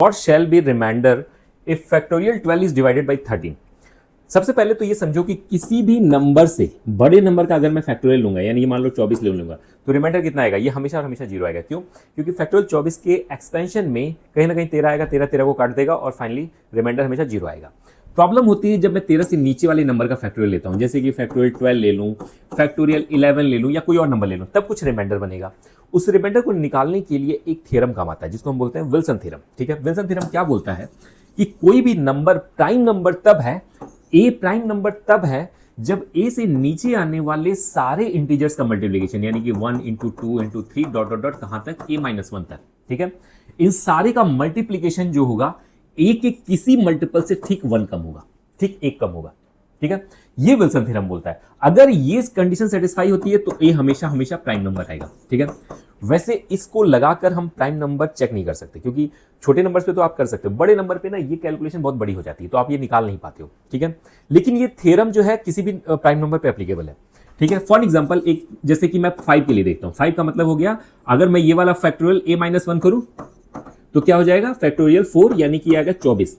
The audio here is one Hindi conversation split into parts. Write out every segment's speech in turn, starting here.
What shall be remainder if factorial 12 is divided by 13? सबसे पहले तो ये समझो कि किसी भी नंबर से बड़े नंबर का अगर मैं फैक्टोरियल लूंगा, यानी ये मान लो 24 ले लूंगा, तो रिमाइंडर कितना आएगा? ये हमेशा और हमेशा जीरो आएगा। क्यों? क्योंकि फैक्टोरियल 24 के एक्सपेंशन में कहीं ना कहीं 13 आएगा, 13 को काट देगा और फाइनली रिमाइंडर हमेशा जीरो आएगा। प्रॉब्लम होती है जब मैं 13 से नीचे वाले नंबर का फैक्टोरियल लेता हूं, जैसे कि फैक्टोरियल 12 ले लूं, फैक्टोरियल 11 ले लूं या कोई और नंबर ले लूं, तब कुछ रिमाइंडर बनेगा। उस रिमाइंडर को निकालने के लिए एक थ्योरम काम आता है जिसको हम बोलते हैं विल्सन थ्योरम। ठीक है, विल्सन थ्योरम क्या बोलता है कि कोई भी नंबर प्राइम नंबर तब है, ए प्राइम नंबर तब है जब ए से नीचे आने वाले सारे इंटीजर्स का मल्टीप्लिकेशन, यानी कि 1 into 2 into 3 dot dot dot कहां तक, ए माइनस 1 तक। ठीक है, इन सारे का मल्टीप्लिकेशन जो होगा ए के किसी मल्टीपल से ठीक 1 कम होगा, ठीक 1 कम होगा। ठीक है, ये विल्सन थ्योरम बोलता है। अगर ये कंडीशन सेटिस्फाई होती है तो ए हमेशा हमेशा प्राइम नंबर आएगा। ठीक है, वैसे इसको लगाकर हम प्राइम नंबर चेक नहीं कर सकते, क्योंकि छोटे नंबर्स पे तो आप कर सकते हो, बड़े नंबर पे ना ये कैलकुलेशन बहुत बड़ी हो जाती है, तो आप ये निकाल नहीं पाते हो। ठीक है, लेकिन ये थ्योरम जो है किसी भी प्राइम नंबर पे एप्लीकेबल है। ठीक है, फॉर एग्जांपल एक जैसे कि मैं 5 के लिए देखता हूं, 5 का मतलब हो गया, अगर मैं ये वाला फैक्टोरियल a माइनस 1 करूं तो क्या हो जाएगा? फैक्टोरियल 4, यानी कि आएगा 24।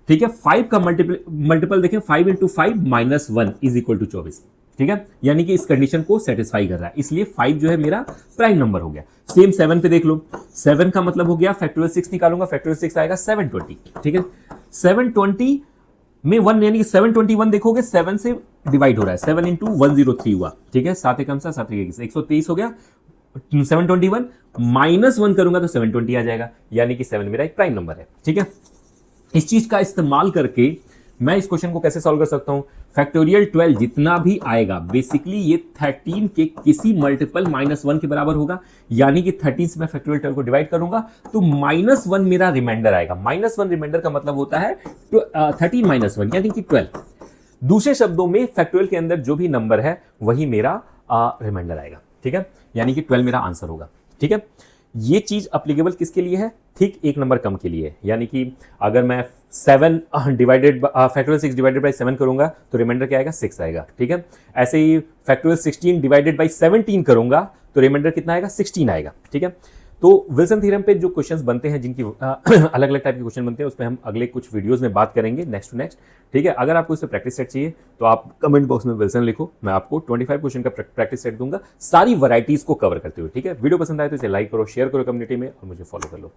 ठीक है, 5 का मल्टीपल देखें, 5 into 5 minus 1 is equal to 24। ठीक है, यानी कि इस कंडीशन को सेटिस्फाई कर रहा है, इसलिए 5 जो है मेरा प्राइम नंबर हो गया। सेम 7 पे देख लो, 7 का मतलब हो गया फैक्टोरियल 6 निकालूंगा, फैक्टोरियल 6 आएगा 720। ठीक है, 720 में 1, यानी कि 721 देखोगे 7 से डिवाइड हो रहा है, 7 इंटू 103 हुआ। ठीक है, 7 एकम 7 123 हो गया। 721 माइनस 1 करूंगा तो 720 आ जाएगा, यानी कि 7 मेरा एक प्राइम नंबर है। ठीक है, इस चीज का इस्तेमाल करके मैं इस क्वेश्चन को कैसे सॉल्व कर सकता हूं? फैक्टोरियल 12 जितना भी आएगा बेसिकली ये 13 के किसी मल्टीपल -1 के बराबर होगा, यानी कि 13 से मैं फैक्टोरियल 12 को डिवाइड करूंगा तो -1 मेरा रिमाइंडर आएगा। -1 रिमाइंडर का मतलब होता है 13 - 1 यानी कि 12। दूसरे शब्दों में फैक्टोरियल के अंदर जो भी नंबर है वही मेरा रिमाइंडर आएगा। ठीक है, यानी कि 12 मेरा आंसर होगा। ठीक है, ये चीज अप्लीकेबल किसके लिए है? ठीक एक नंबर कम के लिए, यानी कि अगर मैं 7 डिवाइडेड फैक्टोरियल 6 डिवाइडेड बाई 7 करूंगा तो रिमाइंडर क्या आएगा? 6 आएगा। ठीक है, ऐसे ही फैक्टोरियल 16 डिवाइडेड बाई 17 करूंगा तो रिमाइंडर कितना आएगा? 16 आएगा। ठीक है, तो विल्सन थ्योरम पे जो क्वेश्चंस बनते हैं, जिनकी अलग अलग टाइप के क्वेश्चन बनते हैं, उस पर हम अगले कुछ वीडियोस में बात करेंगे नेक्स्ट टू नेक्स्ट। ठीक है, अगर आपको इस पर प्रैक्टिस सेट चाहिए तो आप कमेंट बॉक्स में विल्सन लिखो, मैं आपको 25 क्वेश्चन का प्रैक्टिस सेट दूंगा सारी वैरायटीज को कवर करते हुए। ठीक है, वीडियो पसंद आए तो इसे लाइक करो, शेयर करो कम्युनिटी में और मुझे फॉलो कर लो।